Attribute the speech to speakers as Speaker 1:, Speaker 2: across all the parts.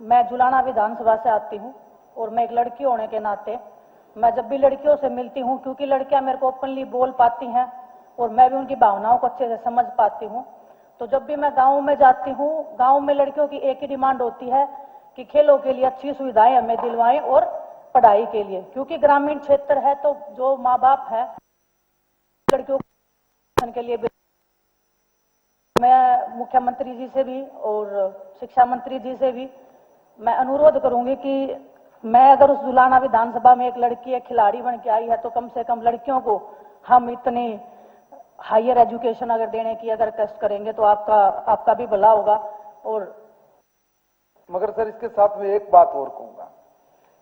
Speaker 1: मैं जुलाना विधानसभा से आती हूँ और मैं एक लड़की होने के नाते मैं जब भी लड़कियों से मिलती हूँ, क्योंकि लड़कियां मेरे को ओपनली बोल पाती हैं और मैं भी उनकी भावनाओं को अच्छे से समझ पाती हूँ, तो जब भी मैं गाँव में जाती हूँ, गाँव में लड़कियों की एक ही डिमांड होती है कि खेलों के लिए अच्छी सुविधाएं हमें दिलवाएं और पढ़ाई के लिए, क्योंकि ग्रामीण क्षेत्र है तो जो माँ बाप है लड़कियों के लिए। मैं मुख्यमंत्री जी से भी और शिक्षा मंत्री जी से भी मैं अनुरोध करूंगी कि मैं अगर उस जुलाना विधानसभा में एक लड़की एक खिलाड़ी बन के आई है तो कम से कम लड़कियों को हम इतनी हायर एजुकेशन अगर देने की अगर कष्ट करेंगे तो आपका भी भला होगा। और
Speaker 2: मगर सर इसके साथ में एक बात और कहूंगा,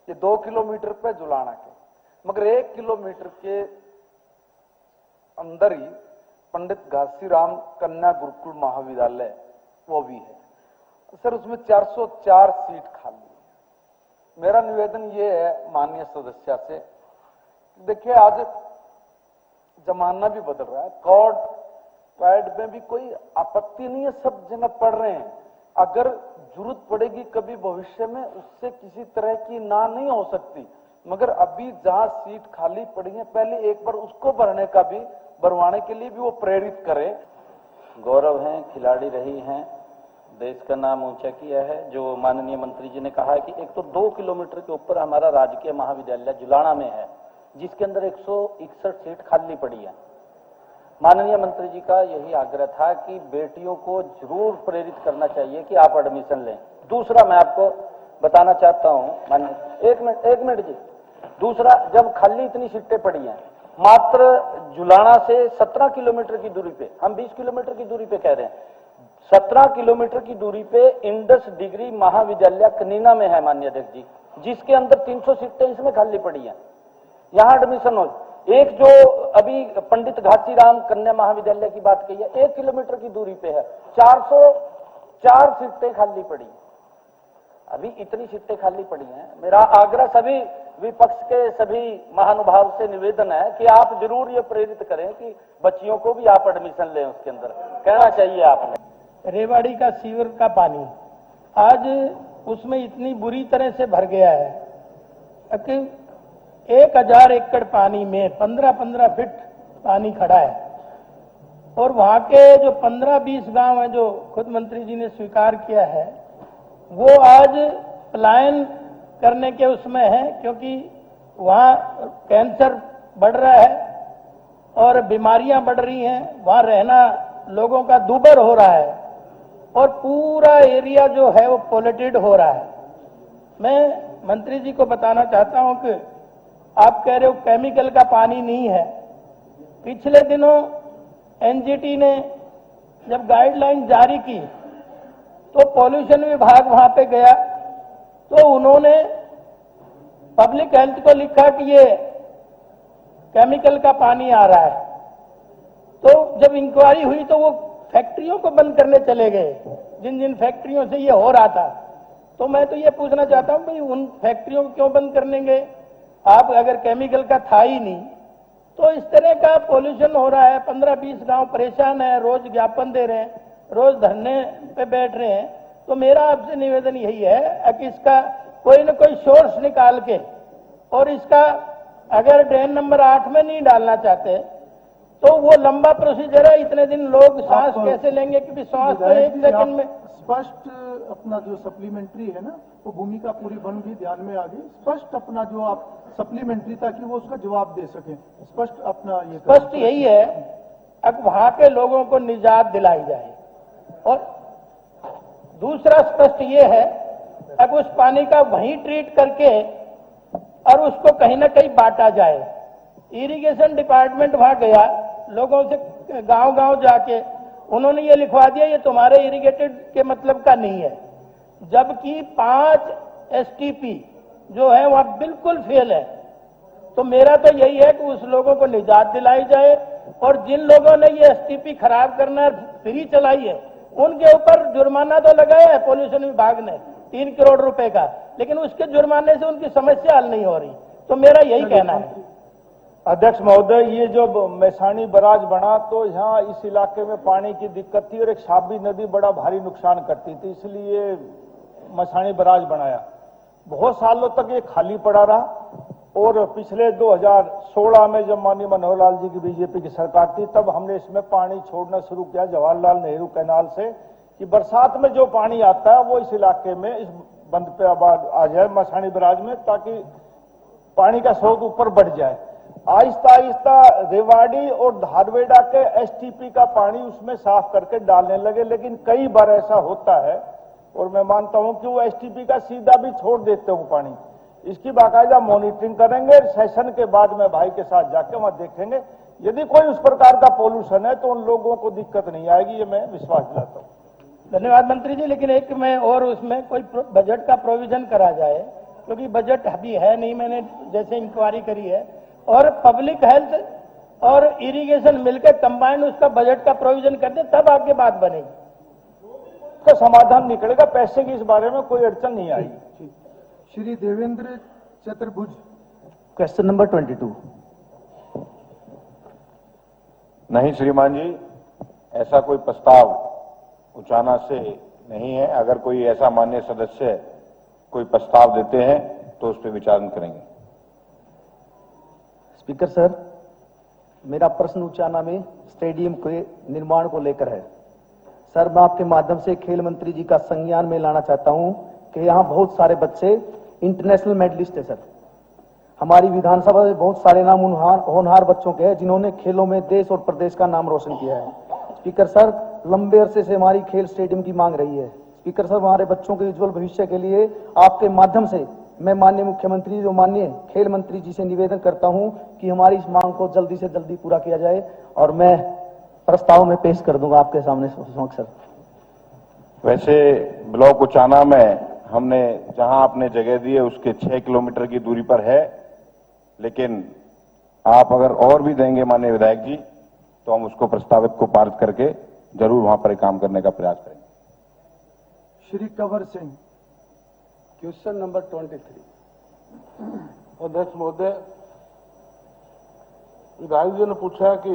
Speaker 2: ये 2 किलोमीटर पे जुलाना के, मगर 1 किलोमीटर के अंदर ही पंडित घासीराम कन्या गुरुकुल महाविद्यालय वो भी है सर, उसमें 404 सीट खाली है। मेरा निवेदन ये है माननीय सदस्य से, देखिए आज जमाना भी बदल रहा है, कॉर्ड पैड में भी कोई आपत्ति नहीं है, सब जगह पढ़ रहे हैं। अगर जरूरत पड़ेगी कभी भविष्य में उससे किसी तरह की ना नहीं हो सकती, मगर अभी जहां सीट खाली पड़ी है पहले एक बार उसको भरने का भी, भरवाने के लिए भी वो प्रेरित करे।
Speaker 3: गौरव हैं, खिलाड़ी रही हैं, देश का नाम ऊंचा किया है। जो माननीय मंत्री जी ने कहा है कि एक तो 2 किलोमीटर के ऊपर हमारा राजकीय महाविद्यालय जुलाना में है जिसके अंदर 161 सीट खाली पड़ी है। माननीय मंत्री जी का यही आग्रह था कि बेटियों को जरूर प्रेरित करना चाहिए कि आप एडमिशन लें। दूसरा मैं आपको बताना चाहता हूं, एक मिनट जी, दूसरा जब खाली इतनी सीटें पड़ी हैं, मात्र जुलाना से 17 किलोमीटर की दूरी पे, हम 20 किलोमीटर की दूरी पे कह रहे हैं, 17 किलोमीटर की दूरी पे इंडस डिग्री महाविद्यालय कनीना में है माननीय अध्यक्ष जी, जिसके अंदर 300 सीटें इसमें खाली पड़ी हैं, यहां एडमिशन हो। एक जो अभी पंडित घासीराम कन्या महाविद्यालय की बात कही है, 1 किलोमीटर की दूरी पे है, 404 सीटें खाली पड़ी, अभी इतनी सीटें खाली पड़ी हैं। मेरा आग्रह सभी विपक्ष के सभी महानुभाव से निवेदन है कि आप जरूर ये प्रेरित करें कि बच्चियों को भी आप एडमिशन लें, उसके अंदर कहना चाहिए आपने।
Speaker 4: रेवाड़ी का सीवर का पानी आज उसमें इतनी बुरी तरह से भर गया है कि 1000 एकड़ पानी में 15-15 फीट पानी खड़ा है, और वहां के जो 15-20 गांव हैं जो खुद मंत्री जी ने स्वीकार किया है वो आज पलायन करने के उसमें है, क्योंकि वहां कैंसर बढ़ रहा है और बीमारियां बढ़ रही हैं, वहां रहना लोगों का दूभर हो रहा है और पूरा एरिया जो है वो पोल्यूटेड हो रहा है। मैं मंत्री जी को बताना चाहता हूं कि आप कह रहे हो केमिकल का पानी नहीं है, पिछले दिनों एनजीटी ने जब गाइडलाइन जारी की तो पॉल्यूशन विभाग वहां पे गया तो उन्होंने पब्लिक हेल्थ को लिखा कि ये केमिकल का पानी आ रहा है। तो जब इंक्वायरी हुई तो वो फैक्ट्रियों को बंद करने चले गए, जिन जिन फैक्ट्रियों से ये हो रहा था। तो मैं तो ये पूछना चाहता हूं भाई उन फैक्ट्रियों को क्यों बंद करने गए? आप अगर केमिकल का था ही नहीं तो इस तरह का पॉल्यूशन हो रहा है। 15-20 गांव परेशान है, रोज ज्ञापन दे रहे हैं, रोज धरने पे बैठ रहे हैं। तो मेरा आपसे निवेदन यही है कि इसका कोई न कोई सोर्स निकाल के, और इसका अगर ड्रेन नंबर 8 में नहीं डालना चाहते तो वो लंबा प्रोसीजर है, इतने दिन लोग सांस कैसे लेंगे, क्योंकि सांस तो 1 सेकंड में।
Speaker 5: स्पष्ट अपना जो सप्लीमेंट्री है ना वो भूमिका पूरी बन भी ध्यान में आ गई, स्पष्ट अपना जो आप सप्लीमेंट्री ताकि वो उसका जवाब दे सके, स्पष्ट अपना ये
Speaker 4: स्पष्ट यही है अब वहां के लोगों को निजात दिलाई जाए। और दूसरा स्पष्ट ये है अब उस पानी का वहीं ट्रीट करके और उसको कहीं ना कहीं बांटा जाए। इरिगेशन डिपार्टमेंट वहां गया, लोगों से गांव-गांव जाके उन्होंने ये लिखवा दिया ये तुम्हारे इरिगेटेड के मतलब का नहीं है, जबकि 5 एसटीपी जो है वह बिल्कुल फेल है। तो मेरा तो यही है कि उस लोगों को निजात दिलाई जाए और जिन लोगों ने ये एसटीपी खराब करना फ्री चलाई है उनके ऊपर जुर्माना तो लगाया है पॉल्यूशन विभाग ने 3 करोड़ रुपए का, लेकिन उसके जुर्माने से उनकी समस्या हल नहीं हो रही। तो मेरा यही कहना है।
Speaker 6: अध्यक्ष महोदय, ये जो मैसानी बराज बना तो यहाँ इस इलाके में पानी की दिक्कत थी और एक साबी नदी बड़ा भारी नुकसान करती थी, इसलिए मसाणी बराज बनाया। बहुत सालों तक ये खाली पड़ा रहा और पिछले 2016 में जब माननीय मनोहर लाल जी की बीजेपी की सरकार थी, तब हमने इसमें पानी छोड़ना शुरू किया जवाहरलाल नेहरू कैनाल से, कि बरसात में जो पानी आता है वो इस इलाके में इस बंद पे आबाद आ जाए मसाणी बराज में, ताकि पानी का स्रोत ऊपर बढ़ जाए। आहिस्ता आहिस्ता रेवाड़ी और धारवेड़ा के एसटीपी का पानी उसमें साफ करके डालने लगे, लेकिन कई बार ऐसा होता है और मैं मानता हूं कि वो एसटीपी का सीधा भी छोड़ देते हो पानी। इसकी बाकायदा मॉनिटरिंग करेंगे, सेशन के बाद में भाई के साथ जाके वहां देखेंगे। यदि कोई उस प्रकार का पोल्यूशन है तो उन लोगों को दिक्कत नहीं आएगी, ये मैं विश्वास दिलाता हूं।
Speaker 4: धन्यवाद मंत्री जी। लेकिन एक में और उसमें कोई बजट का प्रोविजन करा जाए, क्योंकि बजट अभी है नहीं, मैंने जैसे इंक्वायरी करी है, और पब्लिक हेल्थ और इरिगेशन मिलकर कंबाइंड उसका बजट का प्रोविजन कर दे, तब आगे बात बनेगी,
Speaker 6: उसका समाधान निकलेगा। पैसे की इस बारे में कोई अड़चन नहीं आएगी।
Speaker 5: श्री देवेंद्र चतुर्भुज।
Speaker 7: Question number 22।
Speaker 8: नहीं श्रीमान जी, ऐसा कोई प्रस्ताव उचाना से नहीं है। अगर कोई ऐसा माननीय सदस्य कोई प्रस्ताव देते हैं तो उस पर विचार करेंगे।
Speaker 7: स्पीकर सर, मेरा प्रश्न उचाना में स्टेडियम के निर्माण को लेकर है। सर, मैं आपके माध्यम से खेल मंत्री जी का संज्ञान में लाना चाहता हूं कि यहाँ बहुत सारे बच्चे इंटरनेशनल मेडलिस्ट है। सर, हमारी विधानसभा में बहुत सारे नाम होनहार बच्चों के हैं जिन्होंने खेलों में देश और प्रदेश का नाम रोशन किया है। स्पीकर सर, लंबे अरसे से हमारी खेल स्टेडियम की मांग रही है। स्पीकर सर, हमारे बच्चों के उज्जवल भविष्य के लिए आपके माध्यम से मैं माननीय मुख्यमंत्री जो माननीय खेल मंत्री जी से निवेदन करता हूं कि हमारी इस मांग को जल्दी से जल्दी पूरा किया जाए, और मैं प्रस्ताव में पेश कर दूंगा आपके सामने सर।
Speaker 8: वैसे ब्लॉक उचाना में हमने जहां आपने जगह दी है उसके 6 किलोमीटर की दूरी पर है, लेकिन आप अगर और भी देंगे माननीय विधायक जी तो हम उसको प्रस्तावित को पारित करके जरूर वहां पर काम करने का प्रयास करेंगे।
Speaker 5: श्री कंवर सिंह।
Speaker 2: Question number 23। अध्यक्ष महोदय, विधायक जी ने पूछा कि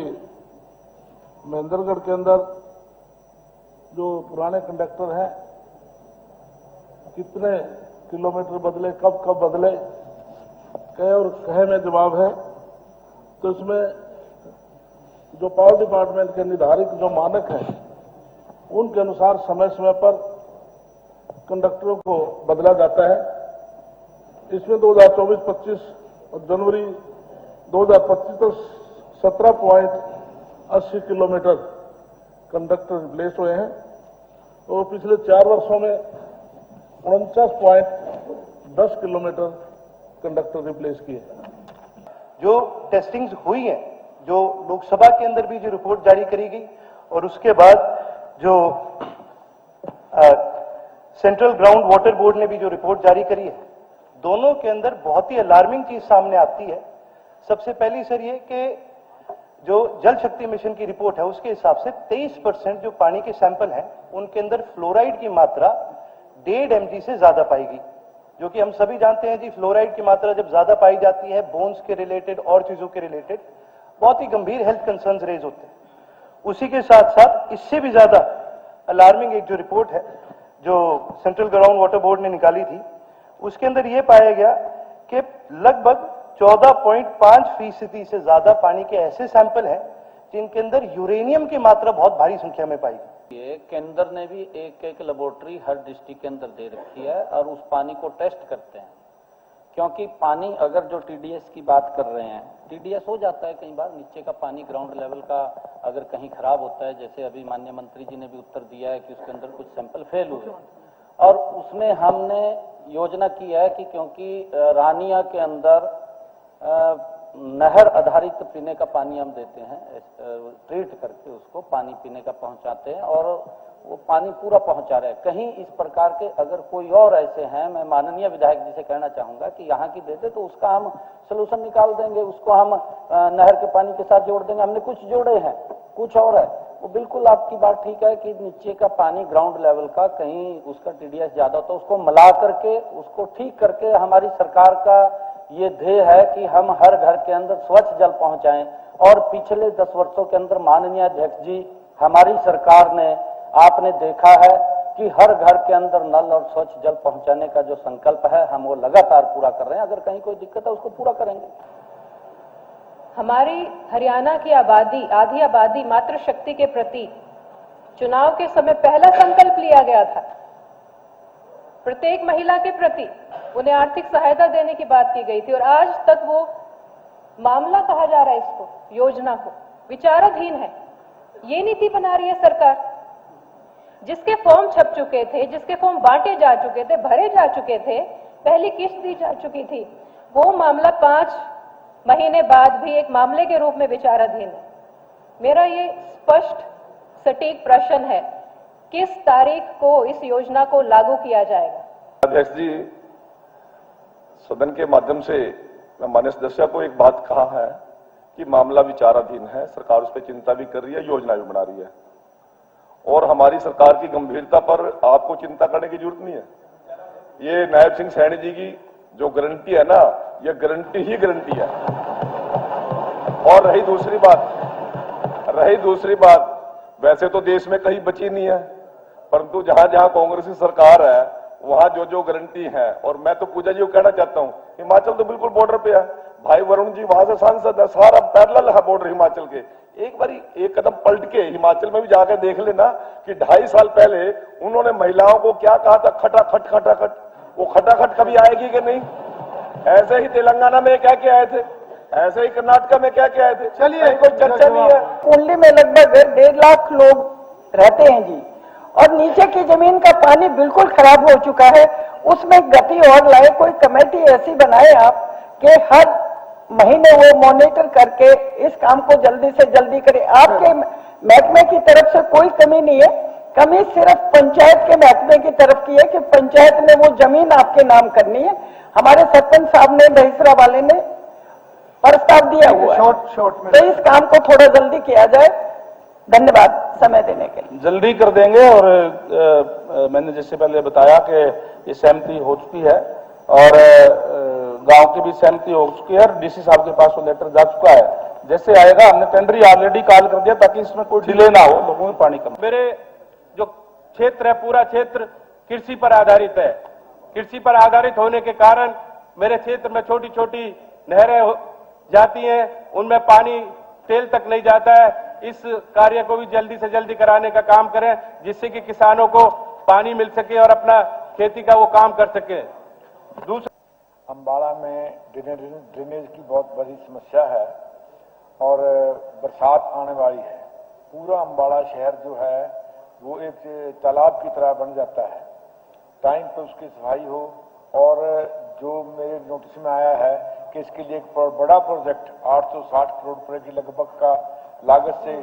Speaker 2: महेंद्रगढ़ के अंदर जो पुराने कंडक्टर हैं कितने किलोमीटर बदले, कब कब बदले, कहे और कहे में जवाब है। तो इसमें जो पावर डिपार्टमेंट के निर्धारित जो मानक हैं उनके अनुसार समय समय पर कंडक्टरों को बदला जाता है। इसमें 2024-25 और जनवरी 2025 तक 17.80 किलोमीटर कंडक्टर रिप्लेस हुए हैं और पिछले 4 वर्षों में 49.10 किलोमीटर कंडक्टर रिप्लेस किए।
Speaker 7: जो टेस्टिंग्स हुई है, जो लोकसभा के अंदर भी जो रिपोर्ट जारी करी गई और उसके बाद जो सेंट्रल ग्राउंड वाटर बोर्ड ने भी जो रिपोर्ट जारी करी है, दोनों के अंदर बहुत ही अलार्मिंग चीज सामने आती है। सबसे पहली सर ये कि जो जल शक्ति मिशन की रिपोर्ट है उसके हिसाब से 23% जो पानी के सैंपल हैं उनके अंदर फ्लोराइड की मात्रा 1.5 mg से ज्यादा पाई गई, जो कि हम सभी जानते हैं जी, फ्लोराइड की मात्रा जब ज्यादा पाई जाती है बोन्स के रिलेटेड और चीजों के रिलेटेड बहुत ही गंभीर हेल्थ कंसर्न्स रेज होते हैं। उसी के साथ साथ इससे भी ज्यादा अलार्मिंग एक जो रिपोर्ट है जो सेंट्रल ग्राउंड वाटर बोर्ड ने निकाली थी, उसके अंदर यह पाया गया कि लगभग 14.5% से ज्यादा पानी के ऐसे सैंपल हैं जिनके अंदर यूरेनियम की मात्रा बहुत भारी संख्या में पाई गई।
Speaker 3: ये केंद्र ने भी एक लेबोरेटरी हर डिस्ट्रिक्ट के अंदर दे रखी है और उस पानी को टेस्ट करते हैं, क्योंकि पानी अगर जो टीडीएस की बात कर रहे हैं, टीडीएस हो जाता है कई बार नीचे का पानी ग्राउंड लेवल का अगर कहीं खराब होता है, जैसे अभी माननीय मंत्री जी ने भी उत्तर दिया है कि उसके अंदर कुछ सैंपल फेल हुए और उसमें हमने योजना की है कि क्योंकि रानिया के अंदर नहर आधारित पीने का पानी हम देते हैं, ट्रीट करके उसको पानी पीने का पहुंचाते हैं और वो पानी पूरा पहुंचा रहे हैं। कहीं इस प्रकार के अगर कोई और ऐसे हैं, मैं माननीय विधायक जी से कहना चाहूंगा कि यहाँ की देते तो उसका हम सलूशन निकाल देंगे, उसको हम नहर के पानी के साथ जोड़ देंगे। हमने कुछ जोड़े हैं, कुछ और है, वो बिल्कुल आपकी बात ठीक है कि नीचे का पानी ग्राउंड लेवल का कहीं उसका टीडीएस ज्यादा होता है, उसको मिला करके उसको ठीक करके हमारी सरकार का ये ध्येय है कि हम हर घर के अंदर स्वच्छ जल पहुंचाएं। और पिछले 10 वर्षों के अंदर माननीय अध्यक्ष जी, हमारी सरकार ने, आपने देखा है कि हर घर के अंदर नल और स्वच्छ जल पहुंचाने का जो संकल्प है हम वो लगातार पूरा कर रहे हैं। अगर कहीं कोई दिक्कत है उसको पूरा करेंगे।
Speaker 9: हमारी हरियाणा की आबादी, आधी आबादी मातृशक्ति के प्रति चुनाव के समय पहला संकल्प लिया गया था। प्रत्येक महिला के प्रति उन्हें आर्थिक सहायता देने की बात की गई थी और आज तक वो मामला कहा जा रहा है, इसको योजना को विचाराधीन है। ये नीति बना रही है सरकार। जिसके फॉर्म छप चुके थे, जिसके फॉर्म बांटे जा चुके थे, भरे जा चुके थे, पहली किस्त दी जा चुकी थी, वो मामला 5 महीने बाद भी एक मामले के रूप में विचाराधीन है। मेरा ये स्पष्ट सटीक प्रश्न है, किस तारीख को इस योजना को लागू किया जाएगा?
Speaker 10: अध्यक्ष जी, सदन के माध्यम से मैं माननीय सदस्य को एक बात कहा है कि मामला विचाराधीन है, सरकार उस पर चिंता भी कर रही है, योजना भी बना रही है और हमारी सरकार की गंभीरता पर आपको चिंता करने की जरूरत नहीं है। ये नायब सिंह सैनी जी की जो गारंटी है ना, ये गारंटी ही गारंटी है। और रही दूसरी बात, वैसे तो देश में कहीं बची नहीं है, परंतु जहां जहां कांग्रेस की सरकार है वहां जो जो गारंटी है, और मैं तो पूजा जी को कहना चाहता हूं, हिमाचल तो बिल्कुल बॉर्डर पे है, भाई वरुण जी वहां से सांसद है, सारा पैरेलल है बॉर्डर हिमाचल के। एक बारी एक कदम पलट के हिमाचल में भी जाकर देख लेना कि 2.5 साल पहले उन्होंने महिलाओं को क्या कहा था, खटाखट। वो खटाखट कभी आएगी कि नहीं? ऐसे ही तेलंगाना में क्या क्या आए थे, ऐसे ही कर्नाटक में क्या क्या आए थे। चलिए, कोई चर्चा नहीं है।
Speaker 11: कुंडली में लगभग 1.5 लाख लोग रहते हैं जी, और नीचे की जमीन का पानी बिल्कुल खराब हो चुका है। उसमें गति और लाए, कोई कमेटी ऐसी बनाए आप कि हर महीने वो मॉनिटर करके इस काम को जल्दी से जल्दी करे। आपके महकमे की तरफ से कोई कमी नहीं है, कमी सिर्फ पंचायत के महकमे की तरफ की है कि पंचायत ने वो जमीन आपके नाम करनी है। हमारे सरपंच साहब ने, दहीसरा वाले ने प्रस्ताव दिया हुआ है, तो इस काम को थोड़ा जल्दी किया जाए। धन्यवाद समय देने के लिए।
Speaker 3: जल्दी कर देंगे। और मैंने जैसे पहले बताया कि ये सहमति हो चुकी है और गांव की भी सहमति हो चुकी है और डीसी साहब के पास वो लेटर जा चुका है। जैसे आएगा, हमने टेंडर ही ऑलरेडी कॉल कर दिया ताकि इसमें कोई डिले ना हो, लोगों में पानी कम।
Speaker 4: मेरे जो क्षेत्र है, पूरा क्षेत्र कृषि पर आधारित है। कृषि पर आधारित होने के कारण मेरे क्षेत्र में छोटी छोटी नहरें जाती हैं, उनमें पानी टेल तक नहीं जाता है। इस कार्य को भी जल्दी से जल्दी कराने का काम करें, जिससे कि किसानों को पानी मिल सके और अपना खेती का वो काम कर सके। दूसरा,
Speaker 6: अम्बाड़ा में ड्रेनेज की बहुत बड़ी समस्या है और बरसात आने वाली है। पूरा अम्बाड़ा शहर जो है वो एक तालाब की तरह बन जाता है। टाइम पे उसकी सफाई हो, और जो मेरे नोटिस में आया है कि इसके लिए एक बड़ा प्रोजेक्ट 860 करोड़ रुपए की लगभग का लागत से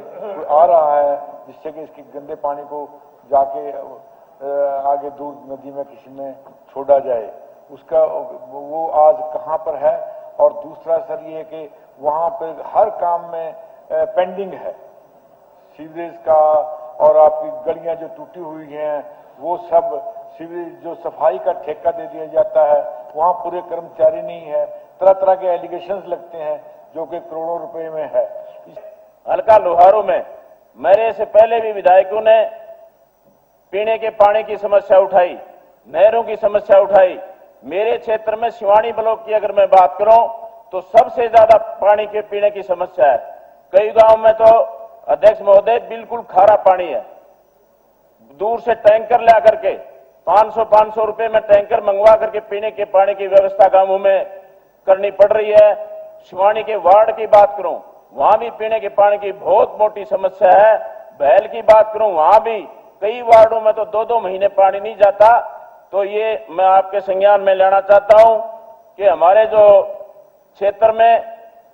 Speaker 6: आ रहा है, जिससे कि इसके गंदे पानी को जाके आगे दूर नदी में किसी में छोड़ा जाए। उसका वो आज कहाँ पर है? और दूसरा सर ये कि वहाँ पर हर काम में पेंडिंग है, सीवरेज का और आपकी गलियां जो टूटी हुई हैं वो सब सीवरेज जो सफाई का ठेका दे दिया जाता है, वहाँ पूरे कर्मचारी नहीं है। तरह तरह के एलिगेशंस लगते हैं जो कि करोड़ों रुपए में है।
Speaker 3: हल्का लोहारों में मेरे से पहले भी विधायकों ने पीने के पानी की समस्या उठाई, नहरों की समस्या उठाई। मेरे क्षेत्र में सिवानी ब्लॉक की अगर मैं बात करूं तो सबसे ज्यादा पानी के पीने की समस्या है। कई गांव में तो अध्यक्ष महोदय बिल्कुल खारा पानी है। दूर से टैंकर ला करके 500 रुपए में टैंकर मंगवा करके पीने के पानी की व्यवस्था गांवों में करनी पड़ रही है। सिवानी के वार्ड की बात करूं, वहां भी पीने के पानी की बहुत मोटी समस्या है। बहल की बात करूं, वहां भी कई वार्डों में तो 2-2 महीने पानी नहीं जाता। तो ये मैं आपके संज्ञान में लेना चाहता हूं कि हमारे जो क्षेत्र में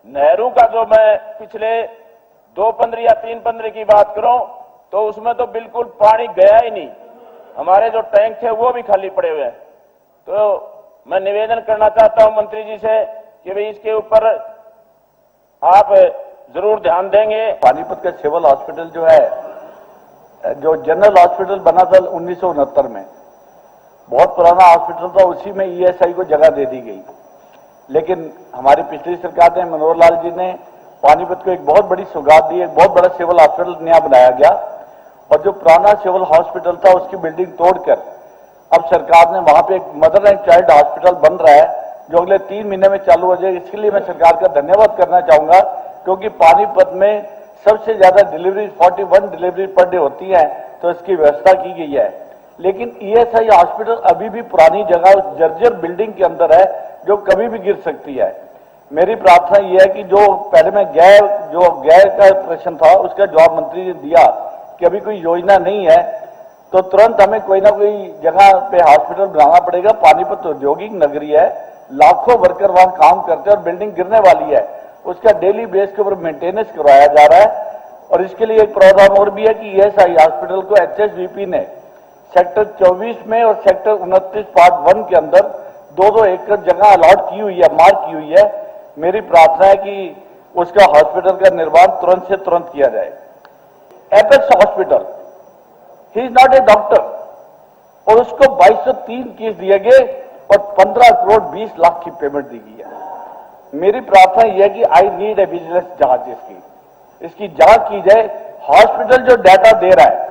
Speaker 3: नहरों का जो मैं पिछले 2-15 या 3-15 की बात करूं तो उसमें तो बिल्कुल पानी गया ही नहीं। हमारे जो टैंक थे वो भी खाली पड़े हुए हैं। तो मैं निवेदन करना चाहता हूं मंत्री जी से कि भाई इसके ऊपर आप जरूर ध्यान देंगे।
Speaker 12: पानीपत का सिविल हॉस्पिटल जो है, जो जनरल हॉस्पिटल बना था 1969 में, बहुत पुराना हॉस्पिटल था, उसी में ईएसआई को जगह दे दी गई। लेकिन हमारी पिछली सरकार ने, मनोहर लाल जी ने पानीपत को एक बहुत बड़ी सौगात दी, एक बहुत बड़ा सिविल हॉस्पिटल नया बनाया गया और जो पुराना सिविल हॉस्पिटल था उसकी बिल्डिंग तोड़कर अब सरकार ने वहां पे एक मदर एंड चाइल्ड हॉस्पिटल बन रहा है जो अगले 3 महीने में चालू हो जाएगा। इसके लिए मैं सरकार का धन्यवाद करना चाहूंगा, क्योंकि पानीपत में सबसे ज्यादा डिलीवरी 41 डिलीवरी पर डे होती है, तो इसकी व्यवस्था की गई है। लेकिन ईएसआई हॉस्पिटल अभी भी पुरानी जगह उस जर्जर बिल्डिंग के अंदर है जो कभी भी गिर सकती है। मेरी प्रार्थना यह है कि जो पहले में गैर का प्रश्न था उसका जवाब मंत्री ने दिया कि अभी कोई योजना नहीं है, तो तुरंत हमें कोई ना कोई जगह पे हॉस्पिटल बनाना पड़ेगा। पानीपत औद्योगिक नगरी है, लाखों वर्कर वहां काम करते हैं और बिल्डिंग गिरने वाली है, उसका डेली बेस के ऊपर मेंटेनेंस करवाया जा रहा है। और इसके लिए एक प्रावधान और भी है कि ईएसआई हॉस्पिटल को एचएसवीपी ने सेक्टर 24 में और सेक्टर 29 पार्ट 1 के अंदर 2-2 एकड़ जगह अलॉट की हुई है, मार्क की हुई है। मेरी प्रार्थना है कि उसका हॉस्पिटल का निर्माण तुरंत से तुरंत किया जाए। Apex hospital, he is not a doctor, और उसको 2203 केस दिए गए और 15 करोड़ 20 लाख की पेमेंट दी गई है। मेरी प्रार्थना यह है कि आई नीड ए विजिलेंस जांच, इसकी जांच की जाए। हॉस्पिटल जो डाटा दे रहा है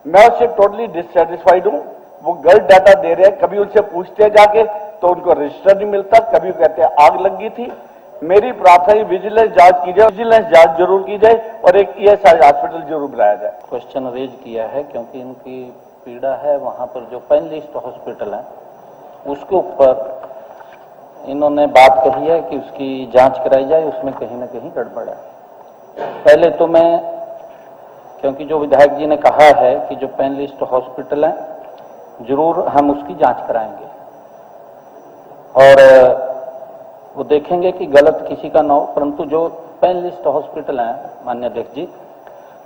Speaker 12: मैं उससे टोटली डिससेटिस्फाइड हूं। वो गलत डाटा दे रहे हैं, कभी उनसे पूछते जाके तो उनको रजिस्टर नहीं मिलता, कभी कहते हैं आग लगी थी। मेरी प्रार्थना है विजिलेंस जांच की जाए, विजिलेंस जांच जरूर की जाए और एक ईएसआई हॉस्पिटल जरूर बनाया जाए।
Speaker 3: क्वेश्चन रेज किया है क्योंकि इनकी पीड़ा है वहां पर जो पैनलिस्ट हॉस्पिटल है उसके ऊपर इन्होंने बात कही है कि उसकी जांच कराई जाए, उसमें कहीं ना कहीं गड़बड़ है। पहले तो मैं, क्योंकि जो विधायक जी ने कहा है कि जो पैनलिस्ट हॉस्पिटल है जरूर हम उसकी जांच कराएंगे और वो देखेंगे कि गलत किसी का ना हो, परंतु जो पैनलिस्ट हॉस्पिटल है माननीय अध्यक्ष जी,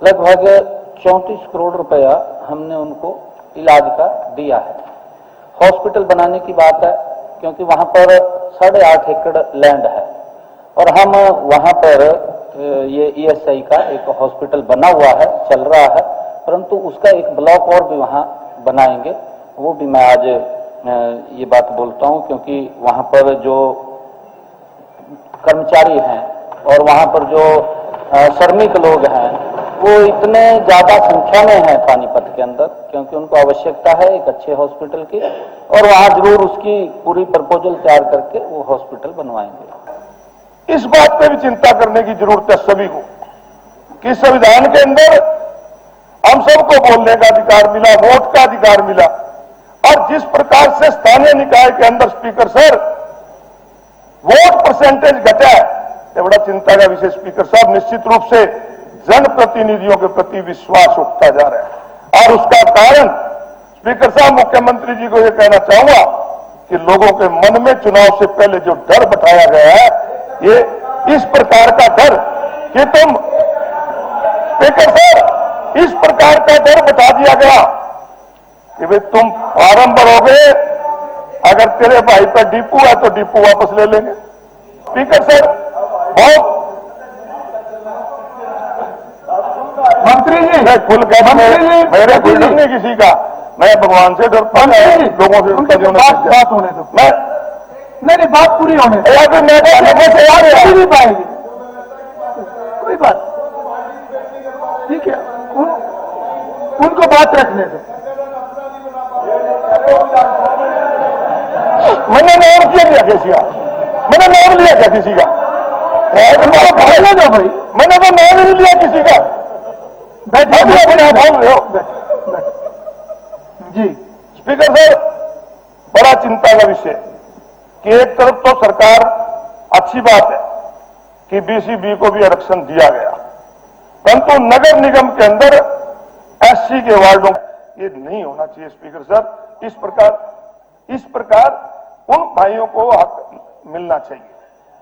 Speaker 3: लगभग 34 करोड़ रुपया हमने उनको इलाज का दिया है। हॉस्पिटल बनाने की बात है क्योंकि वहां पर 8.5 एकड़ लैंड है और हम वहां पर ये ईएसआई का एक हॉस्पिटल बना हुआ है, चल रहा है, परंतु उसका एक ब्लॉक और भी वहां बनाएंगे। वो भी मैं आज ये बात बोलता हूं क्योंकि वहां पर जो कर्मचारी हैं और वहां पर जो श्रमिक लोग हैं वो इतने ज्यादा संख्या में हैं पानीपत के अंदर, क्योंकि उनको आवश्यकता है एक अच्छे हॉस्पिटल की और वहां जरूर उसकी पूरी प्रपोजल तैयार करके वो हॉस्पिटल बनवाएंगे।
Speaker 10: इस बात पे भी चिंता करने की जरूरत है सभी को कि संविधान के अंदर हम सबको बोलने का अधिकार मिला, वोट का अधिकार मिला, और जिस प्रकार से स्थानीय निकाय के अंदर स्पीकर सर वोट परसेंटेज घटा है, ये बड़ा चिंता का विषय स्पीकर साहब। निश्चित रूप से जनप्रतिनिधियों के प्रति विश्वास उठता जा रहा है और उसका कारण स्पीकर साहब मुख्यमंत्री जी को यह कहना चाहूंगा कि लोगों के मन में चुनाव से पहले जो डर बैठाया गया है, ये इस प्रकार का डर कि तुम स्पीकर साहब इस प्रकार का डर बैठा दिया गया कि भाई तुम फॉर्म भरोगे, अगर तेरे भाई पर डिपू है तो डिपू वापस ले लेंगे। स्पीकर सर बहुत
Speaker 5: मंत्री जी,
Speaker 10: मैं खुल कहता मेरे कोई डर नहीं किसी का, मैं भगवान से डरता हूं, लोगों से
Speaker 5: बात होने दो।
Speaker 10: मैं
Speaker 5: नहीं बात पूरी होने दो,
Speaker 10: मैं
Speaker 5: नहीं पाएगी कोई बात, ठीक है, उनको बात रखने दो।
Speaker 10: मैंने नाम किया किसी का, मैंने नाम लिया क्या किसी का?
Speaker 5: बोलने दो भाई,
Speaker 10: मैंने तो नाम नहीं लिया किसी का।
Speaker 5: बैठे
Speaker 10: अपने आप बोल रहे हो
Speaker 5: जी।
Speaker 10: स्पीकर सर, बड़ा चिंता का विषय कि एक तरफ तो सरकार, अच्छी बात है कि बीसीबी को भी आरक्षण दिया गया, परंतु नगर निगम के अंदर एससी के वार्डों ये नहीं होना चाहिए। स्पीकर सर, इस प्रकार उन भाइयों को हक मिलना चाहिए।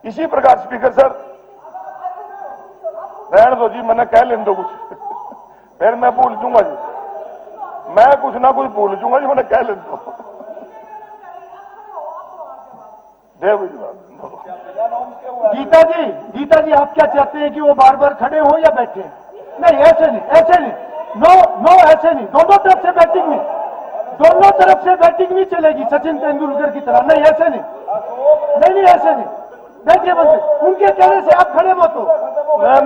Speaker 10: इसी प्रकार स्पीकर सर, रहने दो जी, मैंने कह लेने दो कुछ, फिर मैं भूल जूंगा जी, मैं कुछ ना कुछ भूल जूंगा जी, मैंने कह लेने दो।
Speaker 5: गीता जी आप क्या चाहते हैं कि वो बार बार खड़े हो या बैठे? नहीं, ऐसे नहीं, नो ऐसे नहीं, दोनों तरफ से बैटिंग नहीं, दोनों तरफ से बैटिंग नहीं चलेगी सचिन तेंदुलकर की तरह। नहीं ऐसे नहीं, नहीं ऐसे नहीं, बैठिए मंत्री, उनके कहने से आप खड़े हो तो
Speaker 6: नहीं,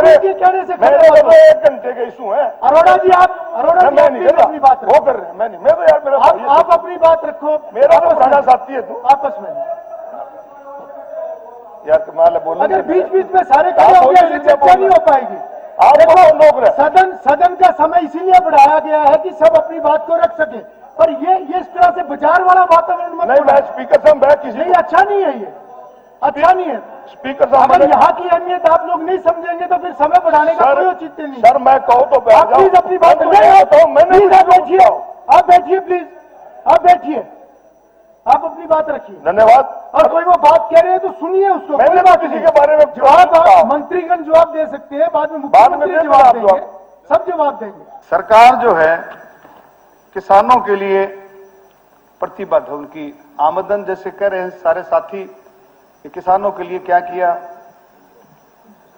Speaker 5: उनके कहने से खड़े हो तो
Speaker 6: 1 घंटे का इशू है।
Speaker 5: अरोड़ा जी
Speaker 6: मैं नहीं कर
Speaker 5: अपनी बात
Speaker 6: वो कर रहे हैं, मैं नहीं, मैं तो यार मेरा भाई है।
Speaker 5: आप अपनी बात रखो,
Speaker 6: मेरा तो पुराना साथी है तू
Speaker 5: आपस में।
Speaker 6: यार कमाल बोलने
Speaker 5: अगर बीच बीच में सारे खड़े हो गए चर्चा नहीं हो पाएगी।
Speaker 6: आप लोग
Speaker 5: सदन का समय इसीलिए बढ़ाया गया है कि सब अपनी बात को रख सके, पर ये इस तरह से बाजार वाला वातावरण मत
Speaker 6: नहीं, मैं
Speaker 5: बनाओ।
Speaker 6: स्पीकर साहब मैं किसी
Speaker 5: नहीं, अच्छा नहीं है ये, अच्छा नहीं है।
Speaker 6: स्पीकर साहब
Speaker 5: अगर यहाँ की अहमियत आप लोग नहीं समझेंगे तो फिर समय बढ़ाने का कोई औचित्य नहीं।
Speaker 6: सर मैं कहूँ तो
Speaker 5: आप प्लीज अपनी बात मैंने बैठिए, आप बैठिए प्लीज, आप बैठिए, आप अपनी बात रखिए।
Speaker 6: धन्यवाद।
Speaker 5: और कोई वो बात कह रहे हैं तो सुनिए उसको,
Speaker 6: मैंने
Speaker 5: कोई बात
Speaker 6: किसी
Speaker 5: नहीं।
Speaker 6: के बारे में
Speaker 5: जवाब मंत्रीगण जवाब दे सकते हैं, बाद में मुख्यमंत्री जवाब देंगे, सब जवाब देंगे।
Speaker 13: सरकार जो है किसानों के लिए प्रतिबद्ध है, उनकी आमदन जैसे कह रहे हैं सारे साथी कि किसानों के लिए क्या किया।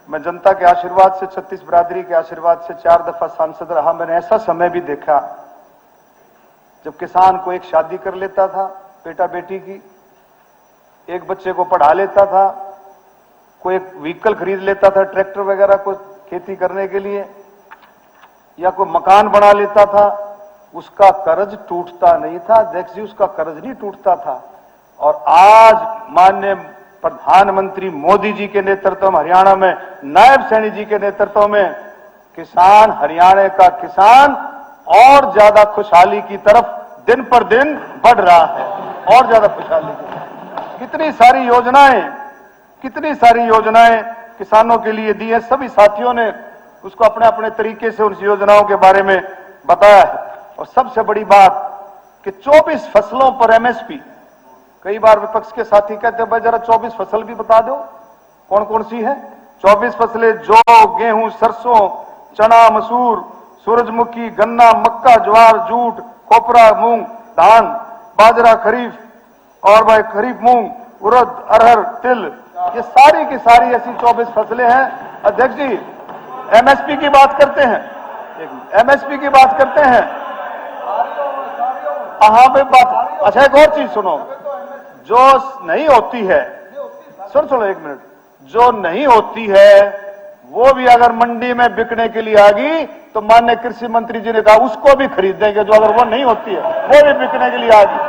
Speaker 13: मैं जनता के आशीर्वाद से, 36 बिरादरी के आशीर्वाद से 4 दफा सांसद रहा। मैंने ऐसा समय भी देखा जब किसान को एक शादी कर लेता था बेटा बेटी की, एक बच्चे को पढ़ा लेता था, कोई एक व्हीकल खरीद लेता था ट्रैक्टर वगैरह को खेती करने के लिए, या कोई मकान बना लेता था, उसका कर्ज टूटता नहीं था। अध्यक्ष जी, उसका कर्ज नहीं टूटता था। और आज माननीय प्रधानमंत्री मोदी जी के नेतृत्व में हरियाणा में नायब सैनी जी के नेतृत्व में किसान, हरियाणा का किसान और ज्यादा खुशहाली की तरफ दिन पर दिन बढ़ रहा है, और ज्यादा खुशहाली की तरफ। कितनी सारी योजनाएं किसानों के लिए दी है। सभी साथियों ने उसको अपने अपने तरीके से उन योजनाओं के बारे में बताया है। और सबसे बड़ी बात कि 24 फसलों पर एमएसपी, कई बार विपक्ष के साथी कहते हैं भाई जरा 24 फसल भी बता दो, कौन कौन सी है 24 फसलें? जौ, गेहूं, सरसों, चना, मसूर, सूरजमुखी, गन्ना, मक्का, ज्वार, जूट, कोपरा, मूंग, धान, बाजरा, खरीफ और भाई खरीफ मूंग, उड़द, अरहर, तिल, ये सारी की सारी ऐसी 24 फसलें हैं। अध्यक्ष जी, एमएसपी की बात करते हैं, एमएसपी की बात करते हैं। हाँ भाई बात, अच्छा एक और चीज सुनो, जो नहीं होती है, सुनो 1 मिनट, जो नहीं होती है वो भी अगर मंडी में बिकने के लिए आ गई तो माननीय कृषि मंत्री जी ने कहा उसको भी खरीद देंगे, जो अगर वो नहीं होती है वो भी बिकने के लिए आ गई।